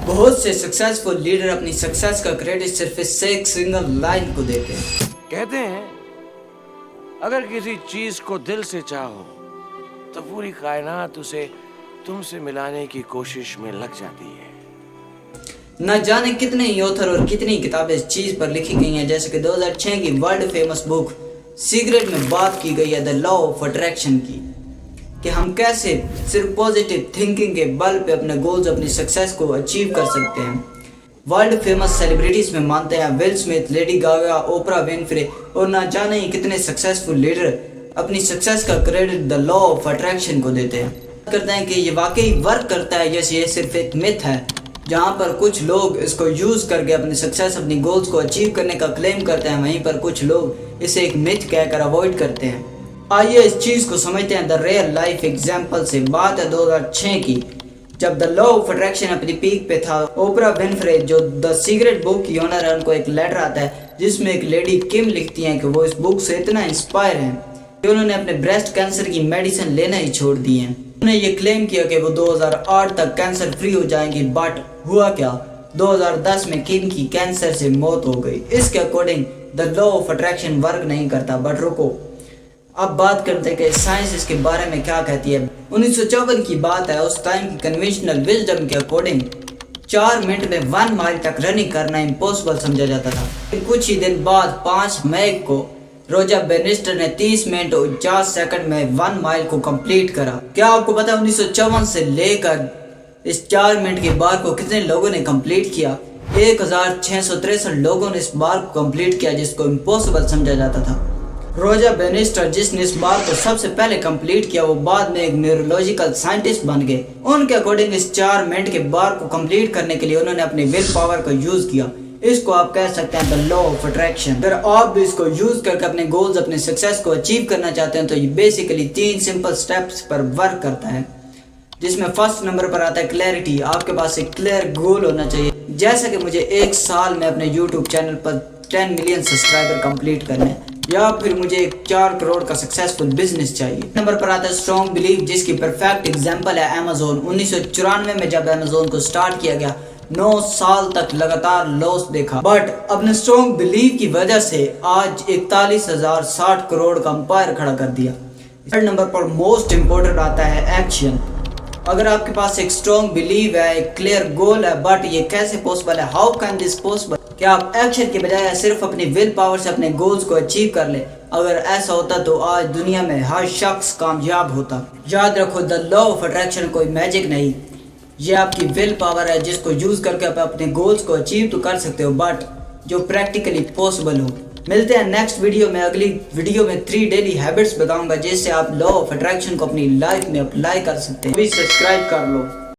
बहुत से successful leader अपनी सक्सेस का क्रेडिट सिर्फ इस एक सिंगल लाइन को देते हैं। कहते हैं अगर किसी चीज को दिल से चाहो तो पूरी कायनात उसे तुमसे मिलाने की कोशिश में लग जाती है। न जाने कितने ही ऑथर और कितनी किताबें इस चीज पर लिखी गई हैं, जैसे कि 2006 की वर्ल्ड फेमस बुक सीक्रेट में बात की गई है द लॉ ऑफ अट्रैक्शन की, कि हम कैसे सिर्फ पॉजिटिव थिंकिंग के बल पे अपने गोल्स, अपनी सक्सेस को अचीव कर सकते हैं। वर्ल्ड फेमस सेलिब्रिटीज में मानते हैं will Smith, Lady Gaga, Oprah Winfrey और ना जाने ही कितने सक्सेसफुल लीडर अपनी सक्सेस का credit the law of attraction को देते हैं। करते हैं कि ये वाकई वर्क करता है या ये सिर्फ एक मिथ है, जहाँ पर कुछ लोग इसको यूज करके अपनी सक्सेस, अपनी गोल्स को अचीव करने का क्लेम करते हैं, वहीं पर कुछ लोग इसे एक मिथ कहकर अवॉइड करते हैं। आइए इस चीज को समझते हैं द रियल लाइफ एग्जांपल से। बात है 2006 की, जब द लॉ ऑफ अट्रैक्शन अपनी पीक पे था। ओपरा विनफ्रे जो द सीक्रेट बुक की ओनर है, उनको एक लेटर आता है जिसमें एक लेडी किम लिखती हैं कि वो इस बुक से इतना इंस्पायर हैं कि उन्होंने अपने ब्रेस्ट कैंसर की मेडिसिन लेना ही छोड़ दी है। उन्होंने ये क्लेम किया कि वो 2008 तक कैंसर फ्री हो जाएंगी, बट हुआ क्या, 2010 में किम की कैंसर से मौत हो गई। इसके according the law of attraction work नहीं करता। बट रुको, अब बात करते हैं कि साइंस इसके बारे में क्या कहती है। 1954 की बात है, उस टाइम की कन्वेंशनल विजडम के अकॉर्डिंग 4 मिनट में 1 माइल तक रनिंग करना इम्पॉसिबल समझा जाता था। कुछ ही दिन बाद 5 मई को रोजर बेनिस्टर ने 30 मिनट और 50 सेकंड में 1 माइल को कंप्लीट करा। क्या आपको पता है 1954 से लेकर इस 4 मिनट के बार को कितने लोगों ने कंप्लीट किया? 1663 लोगों ने इस बार को कंप्लीट किया, जिसको इम्पॉसिबल समझा जाता था। रोजर बेनिस्टर जिसने इस बार को सबसे पहले कंप्लीट किया, वो बाद में एक न्यूरोलॉजिकल साइंटिस्ट बन गए। उनके अकॉर्डिंग इस 4 मिनट के बार को कंप्लीट करने के लिए उन्होंने अपने विल पावर का यूज किया। इसको आप कह सकते हैं द लॉ ऑफ अट्रैक्शन। अगर आप भी इसको यूज करके अपने गोल्स, अपने सक्सेस को अचीव करना चाहते हैं तो ये बेसिकली 3 सिंपल स्टेप्स पर वर्क करता है, जिसमें फर्स्ट नंबर पर आता है क्लैरिटी। आपके पास एक क्लियर गोल होना चाहिए, जैसे कि मुझे 1 साल में अपने यूट्यूब चैनल पर 10 मिलियन सब्सक्राइबर कंप्लीट करने हैं, या फिर मुझे एक 4 करोड़ का सक्सेसफुल बिजनेस चाहिए। नंबर पर आता है स्ट्रॉन्ग बिलीव, जिसकी परफेक्ट एग्जांपल है अमेज़न। 1994 में जब अमेज़न को स्टार्ट किया गया, 9 साल तक लगातार लॉस देखा, बट अपने स्ट्रॉन्ग बिलीव की वजह से आज 41,060 करोड़ का अंपायर खड़ा कर दिया। थर्ड नंबर पर मोस्ट इंपोर्टेंट आता है एक्शन। अगर आपके पास एक स्ट्रॉन्ग बिलीव है, एक क्लियर गोल है, बट ये कैसे पॉसिबल है? How can this possible? क्या आप एक्शन के बजाय सिर्फ अपनी विल पावर से अपने गोल्स को अचीव कर ले? अगर ऐसा होता तो आज दुनिया में हर शख्स कामयाब होता। याद रखो, द लॉ ऑफ अट्रैक्शन कोई मैजिक नहीं, ये आपकी विल पावर है, जिसको यूज करके आप अपने गोल्स को अचीव तो कर सकते हो, बट जो प्रैक्टिकली पॉसिबल हो। मिलते हैं नेक्स्ट वीडियो में। अगली वीडियो में 3 डेली हैबिट्स बताऊंगा, जिससे आप लॉ ऑफ अट्रैक्शन को अपनी लाइफ में अप्लाई कर सकते हैं। प्लीज सब्सक्राइब कर लो।